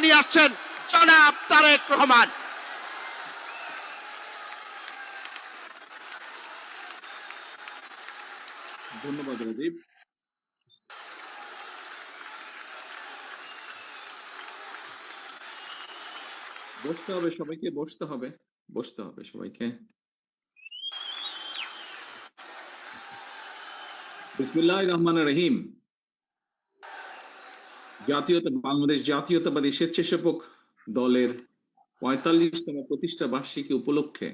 নিয়ে আসছেন জনাব তারেক রহমান। ধন্যবাদ রাজীব। বসতে হবে সবাইকে, বসতে হবে সবাইকে। বিসমিল্লাহির রহমানির রহিম। বাংলাদেশ জাতীয়তাবাদী স্বেচ্ছাসেবক দলের ৪৫তম প্রতিষ্ঠা বার্ষিকী উপলক্ষে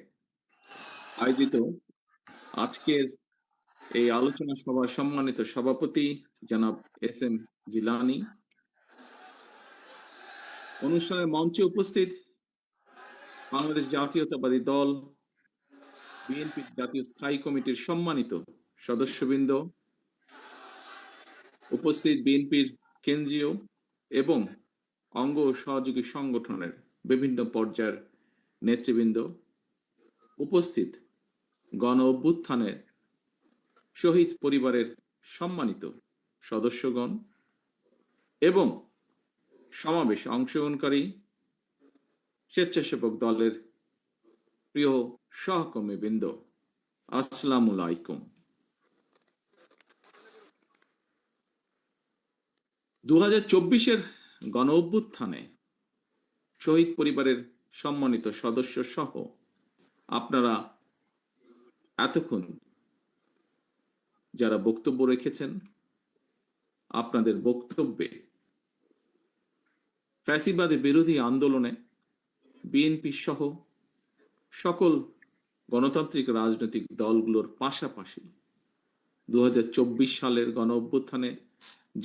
আয়োজিত আজকের এই আলোচনা সভার সম্মানিত সভাপতি জনাব এস.এম. জিলানী, অনুষ্ঠানের মঞ্চে উপস্থিত বাংলাদেশ জাতীয়তাবাদী দল বিএনপি জাতীয় স্থায়ী কমিটির সম্মানিত সদস্যবৃন্দ, উপস্থিত বিএনপির কেন্দ্রীয় এবং অঙ্গ ও সহযোগী সংগঠনের বিভিন্ন পর্যায়ের নেতৃবৃন্দ, উপস্থিত গণ অভ্যুত্থানের শহীদ পরিবারের সম্মানিত সদস্যগণ এবং সমাবেশে অংশগ্রহণকারী স্বেচ্ছাসেবক দলের প্রিয় সহকর্মীবৃন্দ, আসসালামু আলাইকুম। 2024-এর গণ অভ্যুত্থানে শহীদ পরিবারের সম্মানিত সদস্য সহ আপনারা এতক্ষণ যারা বক্তব্য রেখেছেন, আপনাদের বক্তব্যে ফ্যাসিবাদী বিরোধী আন্দোলনে বিএনপি সহ সকল গণতান্ত্রিক রাজনৈতিক দলগুলোর পাশাপাশি 2024 সালের গণ অভ্যুত্থানে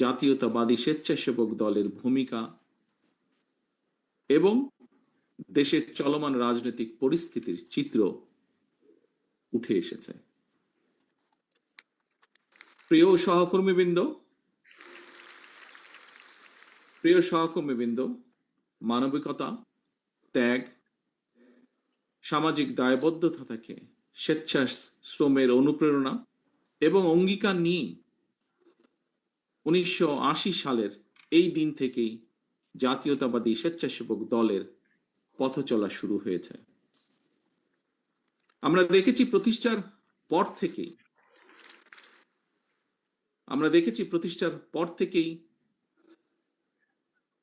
জাতীয়তাবাদী স্বেচ্ছাসেবক দলের ভূমিকা এবং দেশের চলমান রাজনৈতিক পরিস্থিতির চিত্র উঠে এসেছে। প্রিয় সহকর্মীবৃন্দ, মানবিকতা, ত্যাগ, সামাজিক দায়বদ্ধতা থেকে স্বেচ্ছাশ্রমের অনুপ্রেরণা এবং অঙ্গীকার নিয়ে 1980 সালের এই দিন থেকেই জাতীয়তাবাদী স্বেচ্ছাসেবক দলের পথ চলা শুরু হয়েছে। আমরা দেখেছি প্রতিষ্ঠার পর থেকেই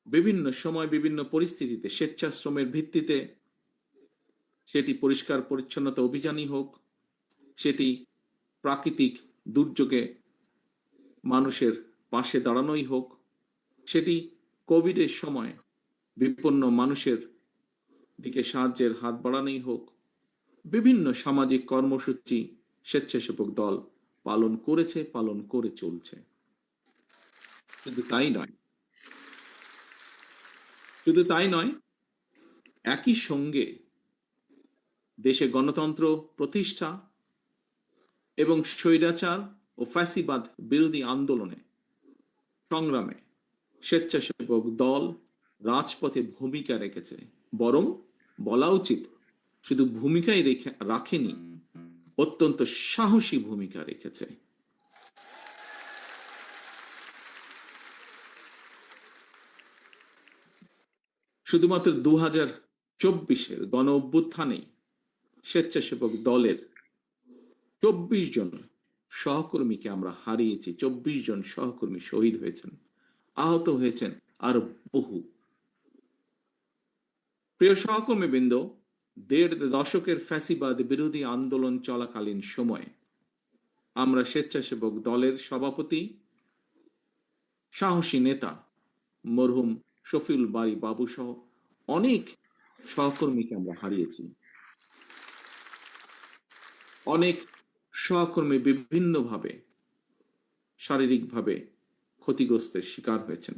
বিভিন্ন সময় বিভিন্ন পরিস্থিতিতে স্বেচ্ছাশ্রমের ভিত্তিতে, সেটি পরিষ্কার পরিচ্ছন্নতা অভিযানই হোক, সেটি প্রাকৃতিক দুর্যোগে মানুষের পাশে দাঁড়ানোই হোক, সেটি কোভিডের সময় বিপন্ন মানুষের দিকে সাহায্যের হাত বাড়ানোই হোক, বিভিন্ন সামাজিক কর্মসূচি স্বেচ্ছাসেবক দল পালন করেছে, পালন করে চলছে। শুধু তাই নয়, একই সঙ্গে দেশে গণতন্ত্র প্রতিষ্ঠা এবং স্বৈরাচার ও ফ্যাসিবাদ বিরোধী আন্দোলনে সংগ্রামে স্বেচ্ছাসেবক দল রাজপথে ভূমিকা রেখেছে, বরং বলা উচিত শুধু ভূমিকাই রাখেনি, অত্যন্ত সাহসী ভূমিকা রেখেছে। শুধুমাত্র 2024-এর গণ অভ্যুত্থানে স্বেচ্ছাসেবক দলের 24 জন সহকর্মীকে আমরা হারিয়েছি। 24 জন সহকর্মী শহীদ হয়েছেন, আহত হয়েছেন আরো বহু। প্রিয় সহকর্মীবৃন্দ, 1.5 দশকের ফ্যাসিবাদ বিরোধী আন্দোলন চলাকালীন সময়ে আমরা স্বেচ্ছাসেবক দলের সভাপতি, সাহসী নেতা মরহুম শফিউল বারী বাবু সহ অনেক সহকর্মীকে আমরা হারিয়েছি। অনেক সহকর্মী বিভিন্নভাবে শারীরিকভাবে ক্ষতিগ্রস্তের শিকার হয়েছেন।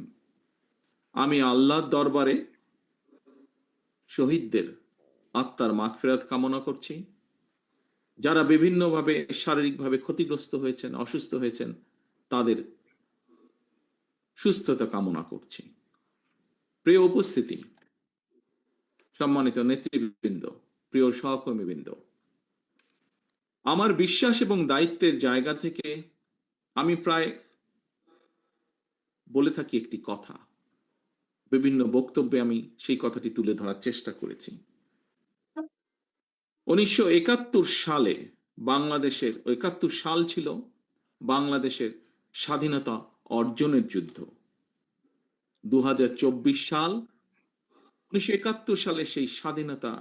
আমি আল্লাহর দরবারে শহীদদের আত্মার মাগফিরাত কামনা করছি। যারা বিভিন্নভাবে শারীরিকভাবে ক্ষতিগ্রস্ত হয়েছেন, অসুস্থ হয়েছেন, তাদের সুস্থতা কামনা করছি। প্রিয় উপস্থিতি, সম্মানিত নেতৃবৃন্দ, প্রিয় সহকর্মীবৃন্দ, আমার বিশ্বাস এবং দায়িত্বের জায়গা থেকে আমি প্রায় বলে থাকি একটি কথা, বিভিন্ন বক্তব্যে আমি সেই কথাটি তুলে ধরার চেষ্টা করেছি। 1971 সালে বাংলাদেশের 71 সাল ছিল বাংলাদেশের স্বাধীনতা অর্জনের যুদ্ধ। 2024 সাল 1971 সালে সেই স্বাধীনতা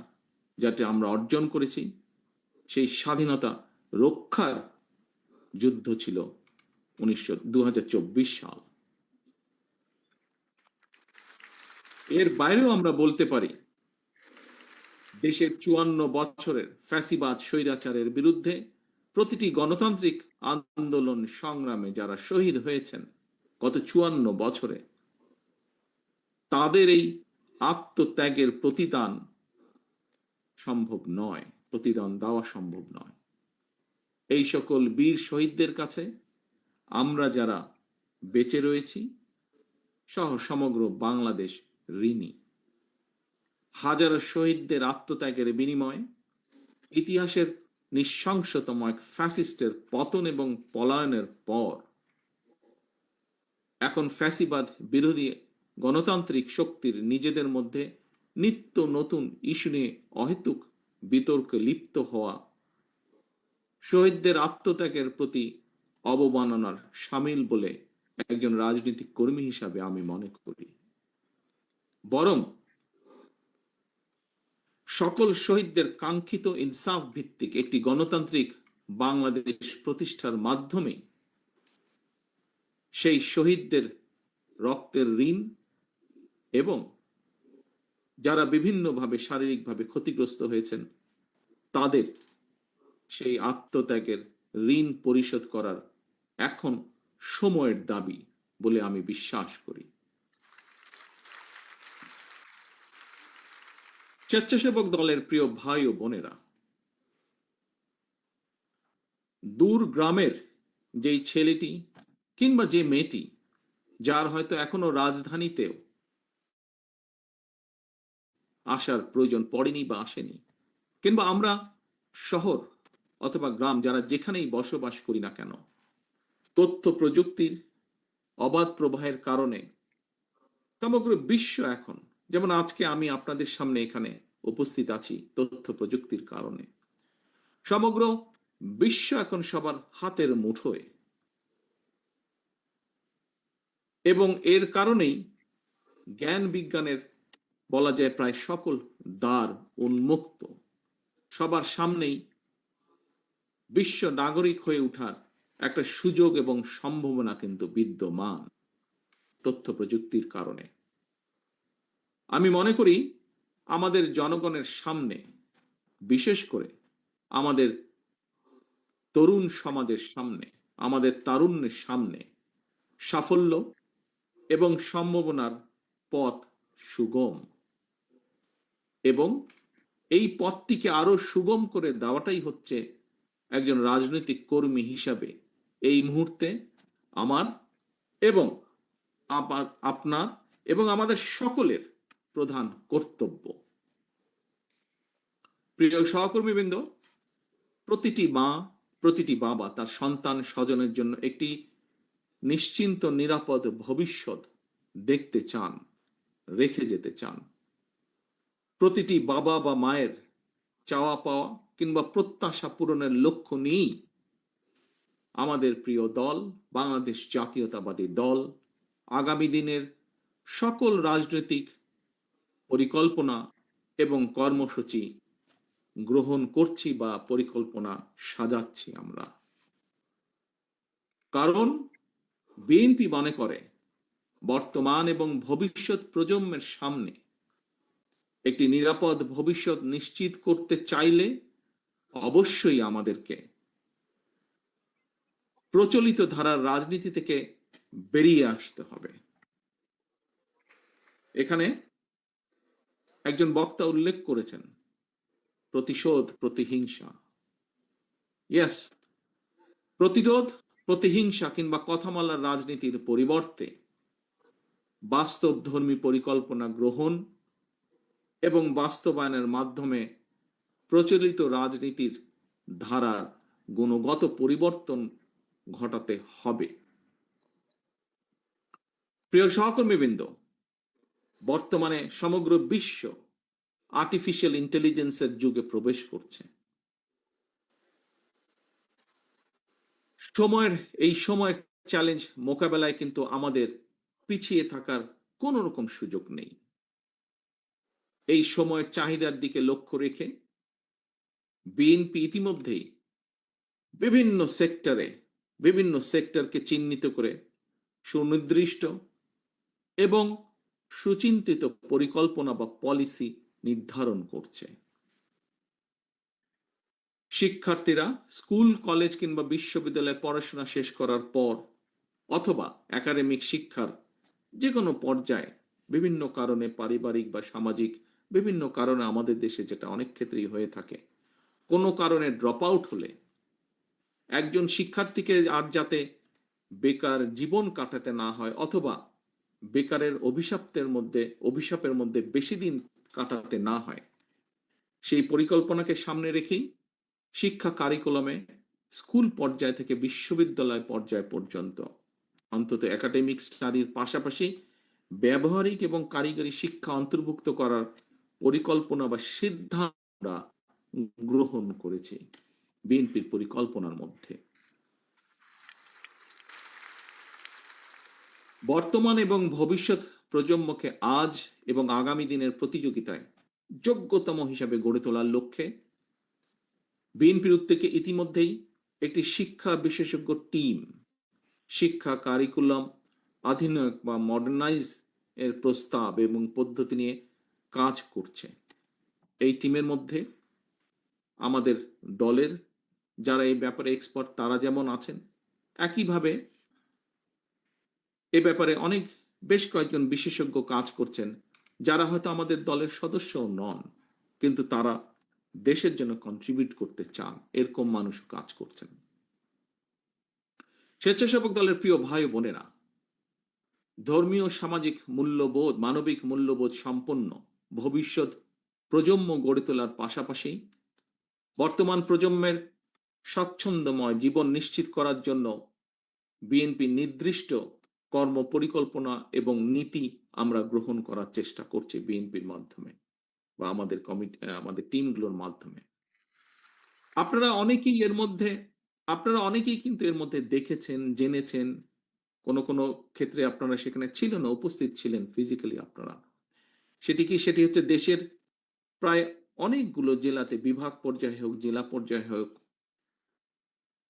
যাতে আমরা অর্জন করেছি, সেই স্বাধীনতা রক্ষার যুদ্ধ ছিল 2024 সাল। এর বাইরেও আমরা বলতে পারি দেশের 54 বছরের ফ্যাসিবাদ স্বৈরাচারের বিরুদ্ধে প্রতিটি গণতান্ত্রিক আন্দোলন সংগ্রামে যারা শহীদ হয়েছেন গত 54 বছরে, তাদের এই আত্মত্যাগের প্রতিদান সম্ভব নয়, প্রতিদান দেওয়া সম্ভব নয়। এই সকল বীর শহীদদের কাছে আমরা যারা বেঁচে রয়েছি সহ সমগ্র বাংলাদেশ ঋণী। হাজারো শহীদদের আত্মত্যাগের বিনিময়ে ইতিহাসের নৃশংসতম এক ফ্যাসিস্টের পতন এবং পলায়নের পর এখন ফ্যাসিবাদ বিরোধী গণতান্ত্রিক শক্তির নিজেদের মধ্যে নিত্য নতুন ইস্যু নিয়ে অহেতুক বিতর্কে লিপ্ত হওয়া শহীদদের আত্মত্যাগের প্রতি অবমাননার সামিল বলে একজন রাজনৈতিক কর্মী হিসাবে আমি মনে করি। বরং সকল শহীদদের কাঙ্ক্ষিত ইনসাফ ভিত্তিক একটি গণতান্ত্রিক বাংলাদেশ প্রতিষ্ঠার মাধ্যমে সেই শহীদদের রক্তের ঋণ এবং যারা বিভিন্নভাবে শারীরিকভাবে ক্ষতিগ্রস্ত হয়েছেন তাদের সেই আত্মত্যাগের ঋণ পরিশোধ করার এখন সময়ের দাবি বলে আমি বিশ্বাস করি। স্বেচ্ছাসেবক দলের প্রিয় ভাই ও বোনেরা, দূর গ্রামের যেই ছেলেটি কিংবা যে মেয়েটি যার হয়তো এখনো রাজধানীতেও আসার প্রয়োজন পড়েনি বা আসেনি, কিংবা আমরা শহর অথবা গ্রাম যারা যেখানেই বসবাস করি না কেন, তথ্য প্রযুক্তির অবাধ প্রবাহের কারণে সমগ্র বিশ্ব এখন, যেমন আজকে আমি আপনাদের সামনে এখানে উপস্থিত আছি তথ্য প্রযুক্তির কারণে, সমগ্র বিশ্ব এখন সবার হাতের মুঠোয়। এবং এর কারণেই জ্ঞান বিজ্ঞানের বলা যায় প্রায় সকল দ্বার উন্মুক্ত, সবার সামনেই বিশ্ব নাগরিক হয়ে ওঠার একটা সুযোগ এবং সম্ভাবনা কিন্তু বিদ্যমান তথ্য প্রযুক্তির কারণে। আমি মনে করি আমাদের জনগণের সামনে, বিশেষ করে আমাদের তরুণ সমাজের সামনে, আমাদের তারুণ্যের সামনে সাফল্য এবং সম্ভাবনার পথ সুগম, এবং এই পথটিকে আরো সুগম করে দেওয়াটাই হচ্ছে একজন রাজনৈতিক কর্মী হিসাবে এই মুহূর্তে আমার এবং আপনার এবং আমাদের সকলের প্রধান কর্তব্য। প্রিয় সহকর্মীবৃন্দ, প্রতিটি মা, প্রতিটি বাবা তার সন্তান স্বজনের জন্য একটি নিশ্চিন্ত নিরাপদ ভবিষ্যৎ দেখতে চান, রেখে যেতে চান। প্রতিটি বাবা বা মায়ের চাওয়া পাওয়া কিংবা প্রত্যাশা পূরণের লক্ষ্য নিয়েই আমাদের প্রিয় দল বাংলাদেশ জাতীয়তাবাদী দল আগামী দিনের সকল রাজনৈতিক পরিকল্পনা এবং কর্মসূচি গ্রহণ করছি বা পরিকল্পনা সাজাচ্ছি আমরা। কারণ বিএনপি মনে করে বর্তমান এবং ভবিষ্যৎ প্রজন্মের সামনে একটি নিরাপদ ভবিষ্যৎ নিশ্চিত করতে চাইলে অবশ্যই আমাদেরকে প্রচলিত ধারার রাজনীতি থেকে বেরিয়ে আসতে হবে। এখানে একজন বক্তা উল্লেখ করেছেন প্রতিশোধ, প্রতিহিংসা। ইয়েস, প্রতিরোধ, প্রতিহিংসা কিংবা কথামালার রাজনীতির পরিবর্তে বাস্তবধর্মী পরিকল্পনা গ্রহণ এবং বাস্তবায়নের মাধ্যমে প্রচলিত রাজনীতির ধারার গুণগত পরিবর্তন ঘটাতে হবে। প্রিয় সহকর্মীবৃন্দ, বর্তমানে সমগ্র বিশ্ব আর্টিফিশিয়াল ইন্টেলিজেন্সের যুগে প্রবেশ করছে। সময়ের চ্যালেঞ্জ মোকাবেলায় কিন্তু আমাদের পিছিয়ে থাকার কোনো রকম সুযোগ নেই। এই সময়ের চাহিদার দিকে লক্ষ্য রেখে বিএনপি ইতিমধ্যেই বিভিন্ন সেক্টরকে চিহ্নিত করে সুনির্দিষ্ট এবং সুচিন্তিত পরিকল্পনা বা পলিসি নির্ধারণ করছে। শিক্ষার্থীরা স্কুল, কলেজ কিংবা বিশ্ববিদ্যালয়ে পড়াশোনা শেষ করার পর অথবা একাডেমিক শিক্ষার যে কোনো পর্যায়ে বিভিন্ন কারণে, পারিবারিক বা সামাজিক বিভিন্ন কারণে, আমাদের দেশে যেটা অনেক ক্ষেত্রেই হয়ে থাকে, কোনো কারণে ড্রপ আউট হলে একজন শিক্ষার্থীকে আর যাতে বেকার জীবন কাটাতে না হয় অথবা বেকারের অভিশাপের মধ্যে বেশি দিন কাটাতে না হয়, সেই পরিকল্পনাকে সামনে রেখেই শিক্ষা কারিকুলামে স্কুল পর্যায় থেকে বিশ্ববিদ্যালয় পর্যায় পর্যন্ত অন্তত একাডেমিক স্টাডির পাশাপাশি ব্যবহারিক এবং কারিগরি শিক্ষা অন্তর্ভুক্ত করার পরিকল্পনা বা সিদ্ধান্ত গ্রহণ করেছে বিএনপির পরিকল্পনার মধ্যে। বর্তমান এবং ভবিষ্যৎ প্রজন্মকে আজ এবং আগামী দিনের প্রতিযোগিতায় যোগ্যতম হিসাবে গড়ে তোলার লক্ষ্যে বিএনপির উদ্যোগে ইতিমধ্যেই একটি শিক্ষা বিশেষজ্ঞ টিম শিক্ষা কারিকুলাম আধুনিক বা মডার্নাইজ এর প্রস্তাব এবং পদ্ধতি নিয়ে কাজ করছে। এই টিমের মধ্যে আমাদের দলের যারা এই ব্যাপারে এক্সপার্ট তারা যেমন আছেন, একইভাবে এ ব্যাপারে বেশ কয়েকজন বিশেষজ্ঞ কাজ করছেন যারা হয়তো আমাদের দলের সদস্যও নন, কিন্তু তারা দেশের জন্য কন্ট্রিবিউট করতে চান, এরকম মানুষও কাজ করছেন। স্বেচ্ছাসেবক দলের প্রিয় ভাই ও বোনেরা, ধর্মীয় সামাজিক মূল্যবোধ, মানবিক মূল্যবোধ সম্পন্ন ভবিষ্যৎ প্রজন্ম গড়ে তোলার পাশাপাশি বর্তমান প্রজন্মের স্বাচ্ছন্দ্যময় জীবন নিশ্চিত করার জন্য বিএনপি নির্দিষ্ট কর্ম পরিকল্পনা এবং নীতি আমরা গ্রহণ করার চেষ্টা করছি বিএনপির মাধ্যমে বা আমাদের টিমগুলোর মাধ্যমে। আপনারা অনেকেই কিন্তু এর মধ্যে দেখেছেন, জেনেছেন, কোনো ক্ষেত্রে আপনারা সেখানে ছিলেন না, উপস্থিত ছিলেন ফিজিক্যালি আপনারা। সেটি হচ্ছে দেশের প্রায় অনেকগুলো জেলাতে, বিভাগ পর্যায়ে হোক, জেলা পর্যায়ে হোক,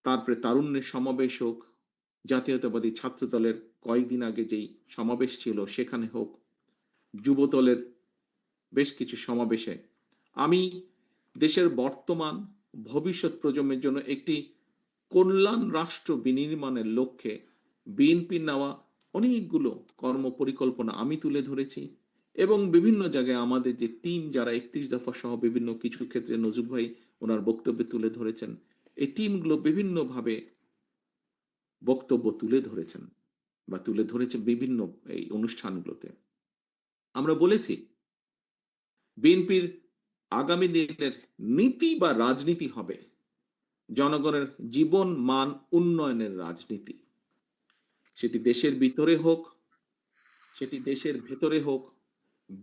তারপরে তারুণ্যের সমাবেশ হোক, জাতীয়তাবাদী ছাত্র দলের কয়েকদিন আগে যেই সমাবেশ ছিল সেখানে হোক, যুব দলের বেশ কিছু সমাবেশে আমি দেশের বর্তমান ভবিষ্যৎ প্রজন্মের জন্য একটি কল্যাণ রাষ্ট্র বিনির্মাণের লক্ষ্যে বিএনপির নেওয়া অনেকগুলো কর্ম পরিকল্পনা আমি তুলে ধরেছি এবং বিভিন্ন জায়গায় আমাদের যে টিম যারা 31 দফা সহ বিভিন্ন কিছু ক্ষেত্রে নজরুল ভাই ওনার বক্তব্যে তুলে ধরেছেন, এই টিমগুলো বিভিন্নভাবে বক্তব্য তুলে ধরেছেন বা তুলে ধরেছে বিভিন্ন এই অনুষ্ঠানগুলোতে। আমরা বলেছি বিএনপির আগামী দিনের নীতি বা রাজনীতি হবে জনগণের জীবন মান উন্নয়নের রাজনীতি। সেটি দেশের ভেতরে হোক,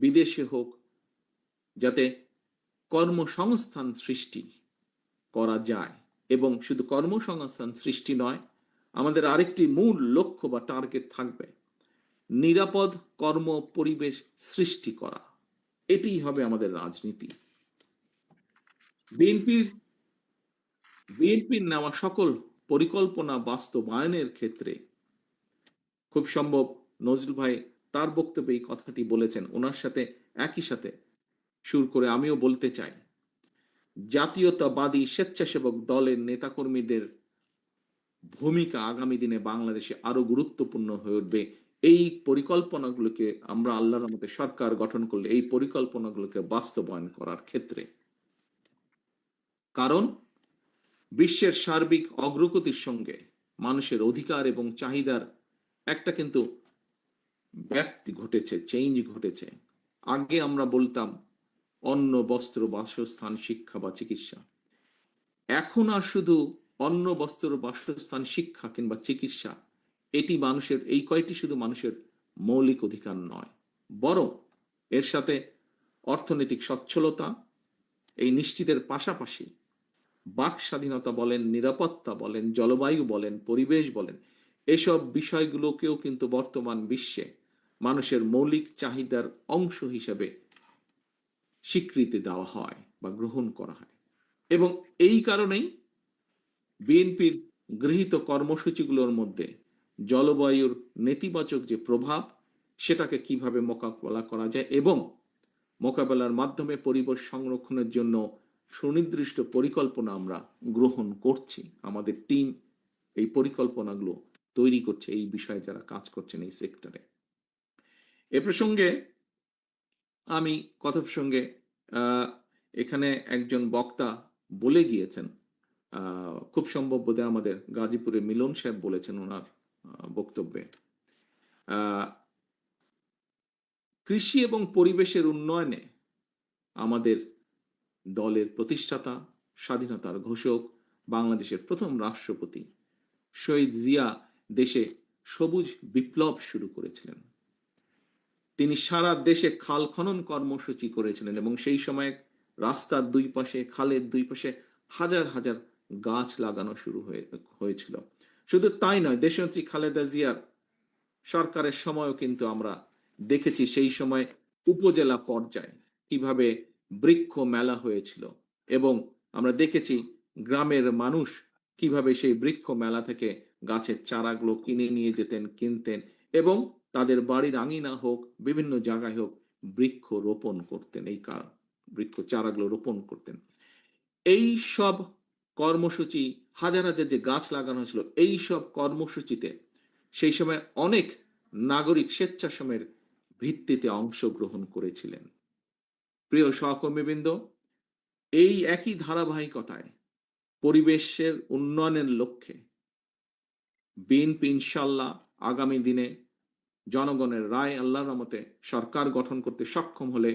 বিদেশে হোক, যাতে কর্মসংস্থান সৃষ্টি করা যায়। এবং শুধু কর্মসংস্থান সৃষ্টি নয়, আমাদের আরেকটি মূল লক্ষ্য বা টার্গেট থাকবে নিরাপদ কর্ম পরিবেশ সৃষ্টি করা। এটিই হবে আমাদের রাজনীতি। বিএনপির নেওয়া সকল পরিকল্পনা বাস্তবায়নের ক্ষেত্রে খুব সম্ভব নজরুল ভাই তার বক্তব্যে এই কথাটি বলেছেন, ওনার সাথে একই সাথে সুর করে আমিও বলতে চাই, জাতীয়তাবাদী স্বেচ্ছাসেবক দলের নেতাকর্মীদের ভূমিকা আগামী দিনে বাংলাদেশে আরো গুরুত্বপূর্ণ হয়ে উঠবে। এই পরিকল্পনাগুলোকে আমরা আল্লাহর রহমতে সরকার গঠন করলে এই পরিকল্পনাগুলোকে বাস্তবায়ন করার ক্ষেত্রে, কারণ বিশ্বের সার্বিক অগ্রগতির সঙ্গে মানুষের অধিকার এবং চাহিদার একটা কিন্তু ব্যাপ্তি ঘটেছে, চেঞ্জ ঘটেছে। আগে আমরা বলতাম অন্ন, বস্ত্র, বাসস্থান, শিক্ষা বা চিকিৎসা। এখন আর শুধু অন্ন, বস্ত্র, বাসস্থান, শিক্ষা কিংবা চিকিৎসা এই কয়টি শুধু মানুষের মৌলিক অধিকার নয়, বরং এর সাথে অর্থনৈতিক সচ্ছলতা এই নিশ্চিতের পাশাপাশি বাক স্বাধীনতা বলেন, নিরাপত্তা বলেন, জলবায়ু বলেন, পরিবেশ বলেন, এসব বিষয়গুলোকেও কিন্তু বর্তমান বিশ্বে মানুষের মৌলিক চাহিদার অংশ হিসেবে স্বীকৃতি দেওয়া হয় বা গ্রহণ করা হয়। এবং এই কারণেই বিএনপির গৃহীত কর্মসূচিগুলোর মধ্যে জলবায়ুর নেতিবাচক যে প্রভাব সেটাকে কিভাবে মোকাবেলা করা যায় এবং মোকাবেলার মাধ্যমে পরিবেশ সংরক্ষণের জন্য সুনির্দিষ্ট পরিকল্পনা আমরা গ্রহণ করছি। আমাদের টিম এই পরিকল্পনাগুলো তৈরি করছে, এই বিষয়ে যারা কাজ করছেন এই সেক্টরে। এ প্রসঙ্গে আমি কথা প্রসঙ্গে এখানে একজন বক্তা বলে গিয়েছেন, খুব সম্ভব বোধহয় আমাদের গাজীপুরে মিলন সাহেব বলেছেন ওনার বক্তব্যে, কৃষি এবং পরিবেশের উন্নয়নে আমাদের দলের প্রতিষ্ঠাতা, স্বাধীনতার ঘোষক, বাংলাদেশের প্রথম রাষ্ট্রপতি শহীদ জিয়া দেশে সবুজ বিপ্লব শুরু করেছিলেন। তিনি সারা দেশে খাল খনন কর্মসূচি করেছিলেন এবং সেই সময় রাস্তার দুই পাশে, খালের দুই পাশে হাজার হাজার গাছ লাগানো শুরু হয়েছিল। শুধু তাই নয়, দেশনেত্রী খালেদা জিয়ার সরকারের সময়ও কিন্তু আমরা দেখেছি সেই সময় উপজেলা পর্যায়ে কিভাবে বৃক্ষ মেলা হয়েছিল এবং আমরা দেখেছি গ্রামের মানুষ কিভাবে সেই বৃক্ষ মেলা থেকে গাছের চারাগুলো কিনে নিয়ে যেতেন, কিনতেন এবং তাদের বাড়ির আঙিনা হোক, বিভিন্ন জায়গায় হোক, বৃক্ষ রোপণ করতেন, এই বৃক্ষ চারাগুলো রোপণ করতেন। এই সব কর্মসূচি, হাজার হাজার যে গাছ লাগানো হয়েছিল, এই সব কর্মসূচিতে সেই সময় অনেক নাগরিক স্বেচ্ছাশ্রমের ভিত্তিতে অংশগ্রহণ করেছিলেন। প্রিয় সহকর্মীবৃন্দ, এই একই ধারাবাহিকতায় পরিবেশের উন্নয়নের লক্ষ্যে বিএনপি ইনশাল্লাহ আগামী দিনে জনগণের রায় আল্লাহর রহমতে সরকার গঠন করতে সক্ষম হলে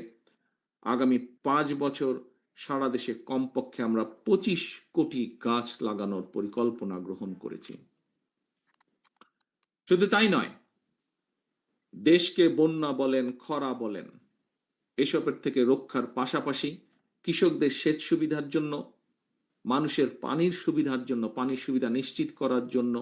আগামী 5 বছর সারা দেশে কমপক্ষে আমরা 25 কোটি গাছ লাগানোর পরিকল্পনা গ্রহণ করেছি। শুধু তাই নয়, দেশকে বন্যা বলেন, খরা বলেন, এসবের থেকে রক্ষার পাশাপাশি কৃষকদের সেচ সুবিধার জন্য, মানুষের পানির সুবিধার জন্য, পানির সুবিধা নিশ্চিত করার জন্য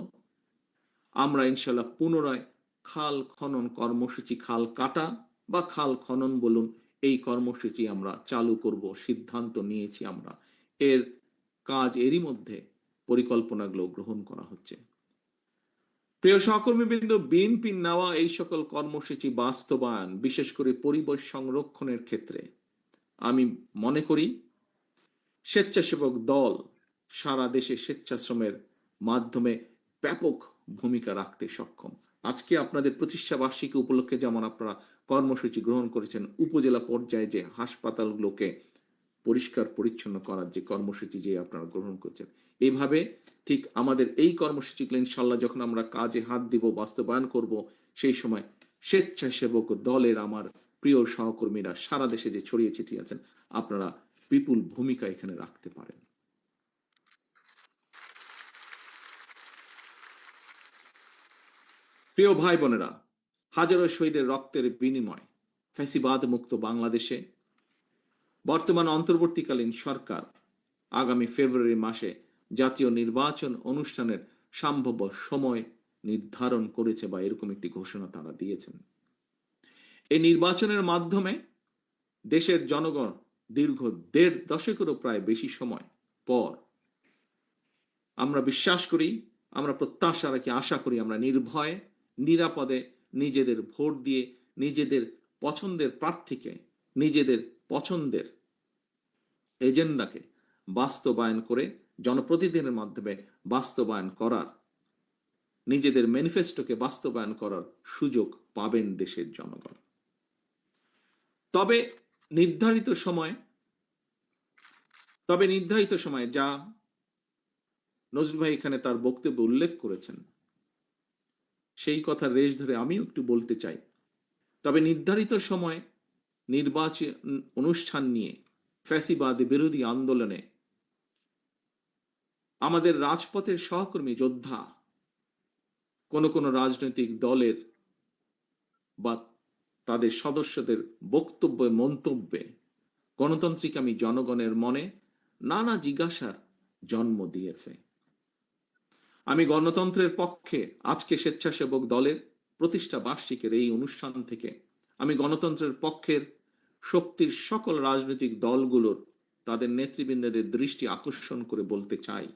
আমরা ইনশাল্লাহ পুনরায় খাল খনন কর্মসূচি, খাল কাটা বা খাল খনন বলুন, এই কর্মসূচি আমরা চালু করব, সিদ্ধান্ত নিয়েছি আমরা। এর কাজ এরই মধ্যে পরিকল্পনাগুলো গ্রহণ করা হচ্ছে। প্রিয় সহকর্মীবৃন্দ, বিএনপির নেওয়া এই সকল কর্মসূচি বাস্তবায়ন, বিশেষ করে পরিবেশ সংরক্ষণের ক্ষেত্রে আমি মনে করি স্বেচ্ছাসেবক দল সারা দেশে স্বেচ্ছাশ্রমের মাধ্যমে ব্যাপক ভূমিকা রাখতে সক্ষম। আজকে আপনাদের প্রতিষ্ঠা বার্ষিকী উপলক্ষে যেমন আপনারা কর্মসূচি গ্রহণ করেছেন, উপজেলা পর্যায়ে যে হাসপাতালগুলোকে পরিষ্কার পরিচ্ছন্ন করার যে কর্মসূচি যে আপনারা গ্রহণ করছেন, এইভাবে ঠিক আমাদের এই কর্মসূচিগুলো ইনশাল্লাহ যখন আমরা কাজে হাত দিব, বাস্তবায়ন করব, সেই সময় স্বেচ্ছাসেবক দলের আমার প্রিয় সহকর্মীরা সারা দেশে যে ছড়িয়ে ছিটিয়ে আছেন, আপনারা বিপুল ভূমিকা এখানে রাখতে পারেন। প্রিয় ভাই বোনেরা, হাজারো শহীদের রক্তের বিনিময় ফ্যাসিবাদ মুক্ত বাংলাদেশে বর্তমান অন্তর্বর্তীকালীন সরকার আগামী ফেব্রুয়ারি মাসে জাতীয় নির্বাচন অনুষ্ঠানের সম্ভাব্য সময় নির্ধারণ করেছে বা এরকম একটি ঘোষণা তারা দিয়েছেন। এই নির্বাচনের মাধ্যমে দেশের জনগণ দীর্ঘ 1.5 দশকেরও প্রায় বেশি সময় পর আমরা বিশ্বাস করি, আমরা প্রত্যাশা রাখি, আশা করি আমরা নির্ভয়ে নিরাপদে নিজেদের ভোট দিয়ে নিজেদের পছন্দের প্রার্থীকে, নিজেদের পছন্দের এজেন্ডাকে বাস্তবায়ন করে জনপ্রতিনিধিদের মাধ্যমে বাস্তবায়ন করার, নিজেদের ম্যানিফেস্টোকে বাস্তবায়ন করার সুযোগ পাবেন দেশের জনগণ। তবে নির্ধারিত সময়ে যা নজরুল ভাই এখানে তার বক্তব্যে উল্লেখ করেছেন, সেই কথা রেশ ধরে আমিও একটু বলতে চাই। তবে নির্ধারিত সময় নির্বাচন অনুষ্ঠান নিয়ে ফ্যাসিবাদ বিরোধী আন্দোলনে আমাদের রাজপথের সহকর্মী যোদ্ধা, কোন কোন রাজনৈতিক দলের বা তাদের সদস্যদের বক্তব্যে মন্তব্যে গণতান্ত্রিকামী জনগণের মনে নানা জিজ্ঞাসার জন্ম দিয়েছে। আমি গণতন্ত্রের পক্ষে আজকে স্বেচ্ছাসেবক দলের প্রতিষ্ঠা বার্ষিকের এই অনুষ্ঠান থেকে আমি গণতন্ত্রের পক্ষের শক্তির সকল রাজনৈতিক দলগুলোর তাদের নেতৃবৃন্দদের দৃষ্টি আকর্ষণ করে বলতে চাই,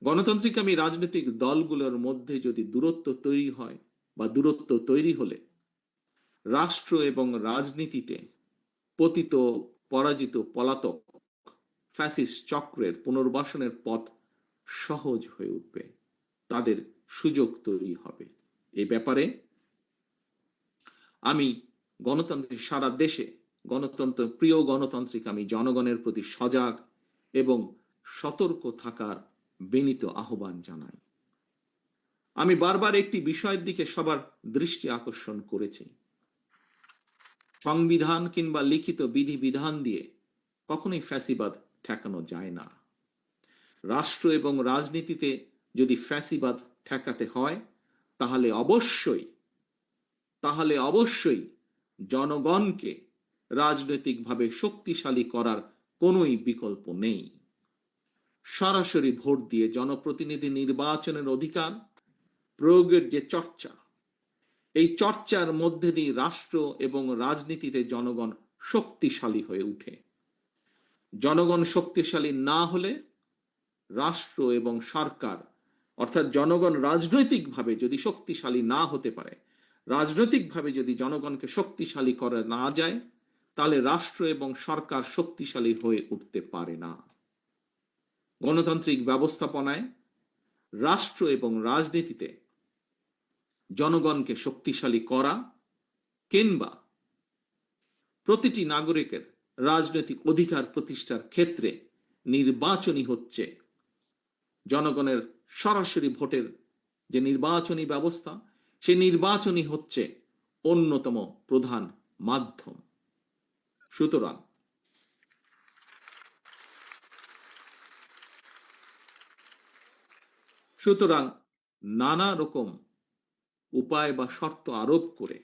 গণতান্ত্রিকামী রাজনৈতিক দলগুলোর মধ্যে যদি দূরত্ব তৈরি হয় বা দূরত্ব তৈরি হলে রাষ্ট্র এবং রাজনীতিতে পতিত, পরাজিত, পলাতক ফ্যাসিস্ট চক্রের পুনর্বাসনের পথ সহজ হয়ে উঠবে, তাদের সুযোগ তৈরি হবে। এই ব্যাপারে আমি গণতান্ত্রিক সারা দেশে গণতন্ত্র প্রিয় গণতান্ত্রিক আমি জনগণের প্রতি সজাগ এবং সতর্ক থাকার বিনীত আহ্বান জানাই। আমি বারবার একটি বিষয়ের দিকে সবার দৃষ্টি আকর্ষণ করেছি। সংবিধান কিংবা লিখিত বিধিবিধান দিয়ে কখনোই ফ্যাসিবাদ ঠেকানো যায় না। রাষ্ট্র এবং রাজনীতিতে যদি ফ্যাসিবাদ ঠেকাতে হয় তাহলে অবশ্যই জনগণকে রাজনৈতিকভাবে শক্তিশালী করার কোনোই বিকল্প নেই। সরাসরি ভোট দিয়ে জনপ্রতিনিধি নির্বাচনের অধিকার প্রয়োগের যে চর্চা, এই চর্চার মধ্যে দিয়ে রাষ্ট্র এবং রাজনীতিতে জনগণ শক্তিশালী হয়ে উঠে। জনগণ শক্তিশালী না হলে রাষ্ট্র এবং সরকার অর্থাৎ জনগণ রাজনৈতিকভাবে যদি শক্তিশালী না হতে পারে, রাজনৈতিকভাবে যদি জনগণকে শক্তিশালী করা না যায়, তাহলে রাষ্ট্র এবং সরকার শক্তিশালী হয়ে উঠতে পারে না। গণতান্ত্রিক ব্যবস্থাপনায় রাষ্ট্র এবং রাজনীতিতে জনগণকে শক্তিশালী করা কিংবা প্রতিটি নাগরিকের রাজনৈতিক অধিকার প্রতিষ্ঠার ক্ষেত্রে নির্বাচনই হচ্ছে জনগণের সরাসরি ভোটের যে নির্বাচনী ব্যবস্থা, সে নির্বাচনই হচ্ছে অন্যতম প্রধান মাধ্যম। সুতরাং নানা রকম উপায় বা শর্ত আরোপ করে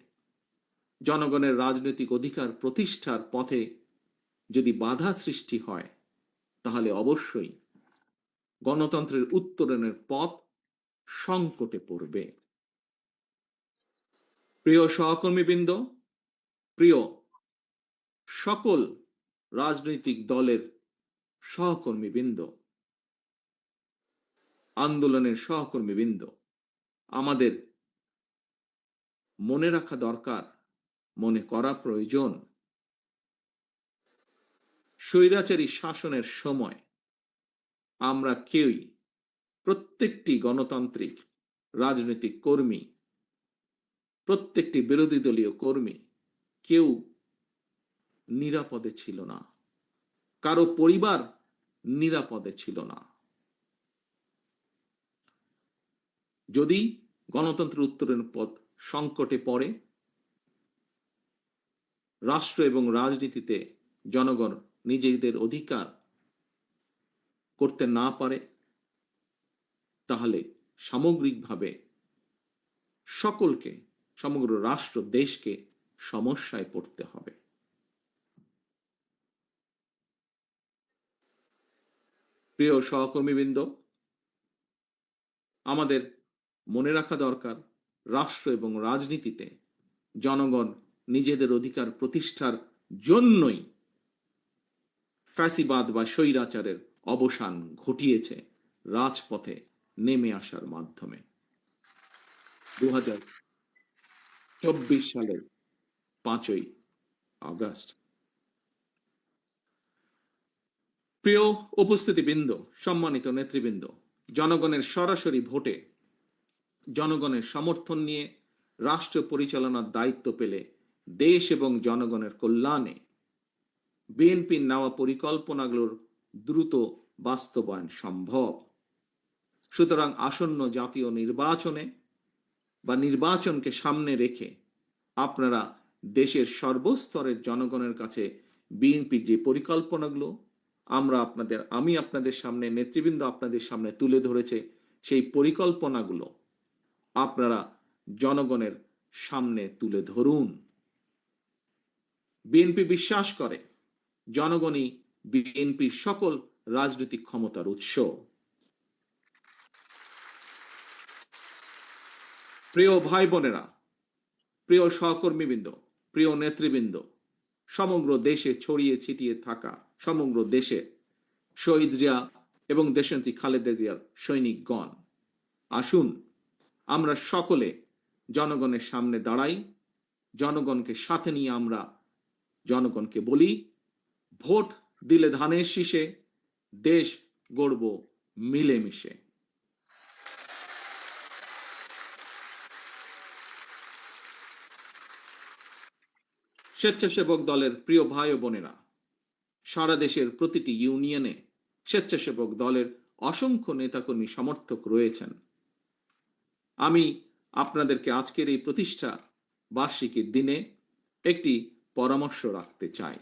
জনগণের রাজনৈতিক অধিকার প্রতিষ্ঠার পথে যদি বাধা সৃষ্টি হয়, তাহলে অবশ্যই গণতন্ত্রের উত্তরণের পথ সংকটে পড়বে। প্রিয় সহকর্মীবৃন্দ, প্রিয় সকল রাজনৈতিক দলের সহকর্মীবৃন্দ, আন্দোলনের সহকর্মীবৃন্দ, আমাদের মনে রাখা দরকার, মনে করা প্রয়োজন, স্বৈরাচারী শাসনের সময় আমরা কেউই, প্রত্যেকটি গণতান্ত্রিক রাজনৈতিক কর্মী, প্রত্যেকটি বিরোধী দলীয় কর্মী কেউ নিরাপদে ছিল না, কারো পরিবার নিরাপদে ছিল না। যদি গণতন্ত্র উত্তরণের পথ সংকটে পড়ে, রাষ্ট্র এবং রাজনীতিতে জনগণ নিজেদের অধিকার করতে না পারে, তাহলে সামগ্রিকভাবে সকলকে, সমগ্র রাষ্ট্র দেশকে সমস্যায় পড়তে হবে। প্রিয় সহকর্মীবৃন্দ, আমাদের মনে রাখা দরকার, রাষ্ট্র এবং রাজনীতিতে জনগণ নিজেদের অধিকার প্রতিষ্ঠার জন্যই ফ্যাসিবাদ বা স্বৈরাচারের অবসান ঘটিয়েছে রাজপথে নেমে আসার মাধ্যমে। 2024 সালের 5ই আগস্ট। প্রিয় উপস্থিতিবৃন্দ, সম্মানিত নেতৃবৃন্দ, জনগণের সরাসরি ভোটে জনগণের সমর্থন নিয়ে রাষ্ট্র পরিচালনার দায়িত্ব পেলে দেশ এবং জনগণের কল্যাণে বিএনপির নেওয়া পরিকল্পনাগুলোর দ্রুত বাস্তবায়ন সম্ভব। সুতরাং আসন্ন জাতীয় নির্বাচনে বা নির্বাচনকে সামনে রেখে আপনারা দেশের সর্বস্তরের জনগণের কাছে বিএনপির যে পরিকল্পনাগুলো আমি আপনাদের সামনে, নেতৃবৃন্দ আপনাদের সামনে তুলে ধরেছে, সেই পরিকল্পনাগুলো আপনারা জনগণের সামনে তুলে ধরুন। বিএনপি বিশ্বাস করে জনগণই বিএনপির সকল রাজনৈতিক ক্ষমতার উৎস। প্রিয় ভাই বোনেরা, প্রিয় সহকর্মীবৃন্দ, প্রিয় নেতৃবৃন্দ, সমগ্র দেশে ছড়িয়ে ছিটিয়ে থাকা সমগ্র দেশে শহীদ জিয়া এবং দেশনেত্রী খালেদা জিয়ার সৈনিকগণ, আসুন আমরা সকলে জনগণের সামনে দাঁড়াই। জনগণকে সাথে নিয়ে আমরা জনগণকে বলি, ভোট দিলে ধানের শীষে, দেশ গড়ব মিলেমিশে। স্বেচ্ছাসেবক দলের প্রিয় ভাই ও বোনেরা, সারা দেশের প্রতিটি ইউনিয়নে স্বেচ্ছাসেবক দলের অসংখ্য নেতাকর্মী সমর্থক রয়েছেন। আমি আপনাদেরকে আজকের এই প্রতিষ্ঠা বার্ষিকীর দিনে একটি পরামর্শ রাখতে চাই।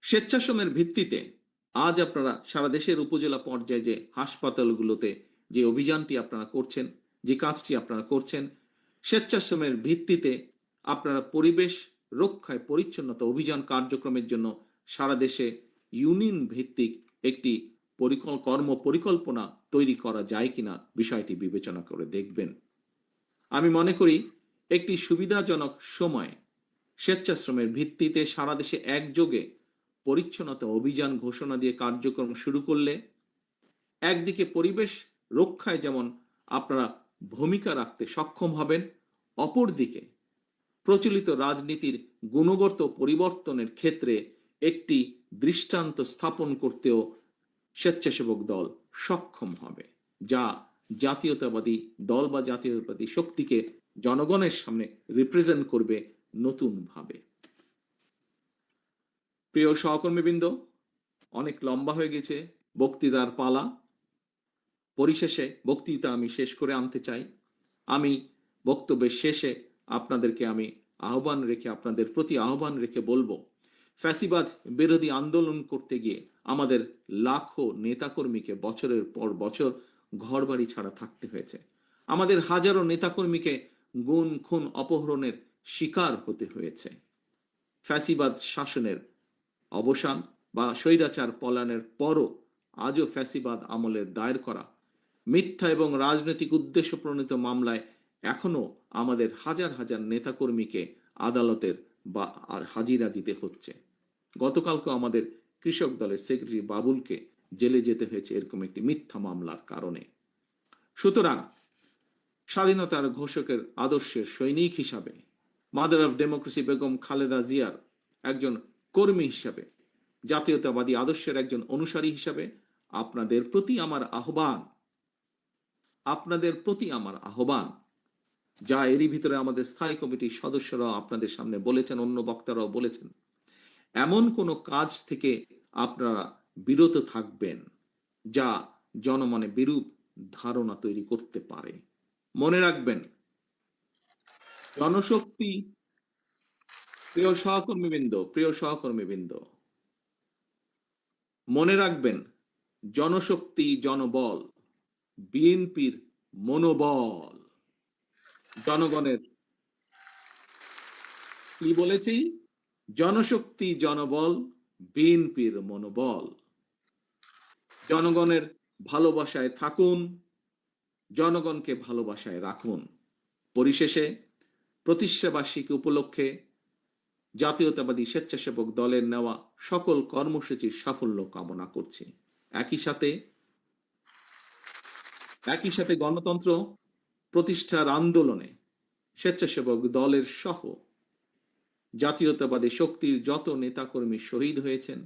স্বেচ্ছাশ্রমের ভিত্তিতে আজ আপনারা সারা দেশের উপজেলা পর্যায়ে যে হাসপাতালগুলোতে যে অভিযানটি আপনারা করছেন, যে কাজটি আপনারা করছেন, স্বেচ্ছাশ্রমের ভিত্তিতে আপনারা পরিবেশ রক্ষায় পরিচ্ছন্নতা অভিযান কার্যক্রমের জন্য সারা দেশে ইউনিয়ন ভিত্তিক একটি কর্ম পরিকল্পনা তৈরি করা যায় কিনা বিষয়টি বিবেচনা করে দেখবেন। আমি মনে করি একটি সুবিধাজনক সময় স্বেচ্ছাশ্রমের ভিত্তিতে সারা দেশে একযোগে পরিচ্ছন্নতা অভিযান ঘোষণা দিয়ে কার্যক্রম শুরু করলে একদিকে পরিবেশ রক্ষায় যেমন আপনারা ভূমিকা রাখতে সক্ষম হবেন, অপরদিকে প্রচলিত রাজনীতির গুণগত পরিবর্তনের ক্ষেত্রে একটি দৃষ্টান্ত স্থাপন করতেও স্বেচ্ছাসেবক দল সক্ষম হবে, যা জাতীয়তাবাদী দল বা জাতীয়তাবাদী শক্তিকে জনগণের সামনে রিপ্রেজেন্ট করবে নতুনভাবে। প্রিয় সহকর্মীবৃন্দ, অনেক লম্বা হয়ে গেছে বক্তৃতার পালা। পরিশেষে বক্তৃতা আমি শেষ করে আনতে চাই। আমি বক্তব্যের শেষে আপনাদেরকে আমি আপনাদের প্রতি আহ্বান রেখে বলবো, ফ্যাসিবাদ বিরোধী আন্দোলন করতে গিয়ে আমাদের লাখো নেতাকর্মীকে বছরের পর বছর ঘরবাড়ি ছাড়া থাকতে হয়েছে। আমাদের হাজারো নেতাকর্মীকে গুম খুন অপহরণের শিকার হতে হয়েছে। ফ্যাসিবাদ শাসনের অবসান বা স্বৈরাচার পলায়নের পরও আজও ফ্যাসিবাদ আমলের দায়ের করা মিথ্যা এবং রাজনৈতিক উদ্দেশ্য প্রণীত মামলায় এখনো আমাদের হাজার হাজার নেতাকর্মীকে আদালতের বা হাজিরা দিতে হচ্ছে। গতকালকে আমাদের কৃষক দলের সেক্রেটারি বাবুলকে জেলে যেতে হয়েছে এরকম একটি মিথ্যা মামলার কারণে। সুতরাং স্বাধীনতার ঘোষকের আদর্শের সৈনিক হিসাবে, mother of democracy Begum Khaleda জিয়ার একজন কর্মী হিসাবে, জাতীয়তাবাদী আদর্শের একজন অনুসারী হিসাবে আপনাদের প্রতি আমার আহ্বান, যা এরই ভিতরে আমাদের স্থায়ী কমিটির সদস্যরা আপনাদের সামনে বলেছেন, অন্য বক্তারাও বলেছেন, এমন কোন কাজ থেকে আপনারা বিরত থাকবেন যা জনমনে বিরূপ ধারণা তৈরি করতে পারে। মনে রাখবেন, জনশক্তি, প্রিয় সহকর্মীবৃন্দ, মনে রাখবেন, জনশক্তি জনবল, বিএনপির মনোবল। জনগণের কি বলেছি? জনশক্তি জনবল, বিএনপির মনোবল। জনগণের ভালোবাসায় থাকুন, জনগণকে ভালোবাসায় রাখুন। পরিশেষে প্রতিষ্ঠাবার্ষিকী উপলক্ষে জাতীয়তাবাদী স্বেচ্ছাসেবক দলের নেওয়া সকল কর্মসূচির সাফল্য কামনা করছি। একই সাথে গণতন্ত্র প্রতিষ্ঠার আন্দোলনে স্বেচ্ছাসেবক দলের সহ জাতীয়তাবাদী শক্তির যত নেতাকর্মী শহীদ হয়েছেন,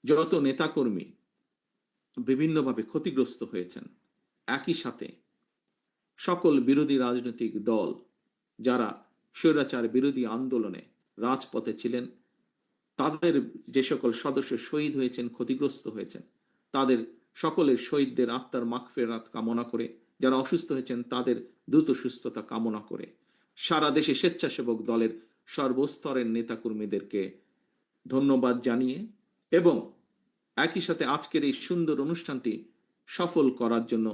যত নেতাকর্মী বিভিন্নভাবে ক্ষতিগ্রস্ত হয়েছেন, একই সাথে সকল বিরোধী রাজনৈতিক দল যারা স্বৈরাচার বিরোধী আন্দোলনে রাজপথে ছিলেন, তাদের যে সকল সদস্য শহীদ হয়েছেন, ক্ষতিগ্রস্ত হয়েছেন, তাদের সকলের শহীদদের আত্মার মাগফিরাত কামনা করে, যারা অসুস্থ হয়েছেন তাদের দ্রুত সুস্থতা কামনা করে, সারা দেশে স্বেচ্ছাসেবক দলের সর্বস্তরের নেতাকর্মীদেরকে ধন্যবাদ জানিয়ে এবং একই সাথে আজকের এই সুন্দর অনুষ্ঠানটি সফল করার জন্য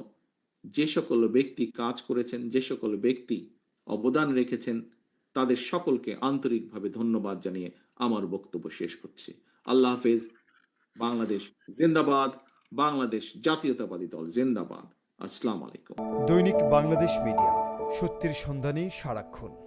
যে সকল ব্যক্তি কাজ করেছেন, যে সকল ব্যক্তি অবদান রেখেছেন, তাদের সকলকে আন্তরিকভাবে ধন্যবাদ জানিয়ে আমার বক্তব্য শেষ করছি। আল্লাহ হাফেজ। বাংলাদেশ জিন্দাবাদ। বাংলাদেশ জাতীয়তাবাদী দল জিন্দাবাদ। আসসালামু আলাইকুম। দৈনিক বাংলাদেশ মিডিয়া, সত্যের সন্ধানে সারাক্ষণ।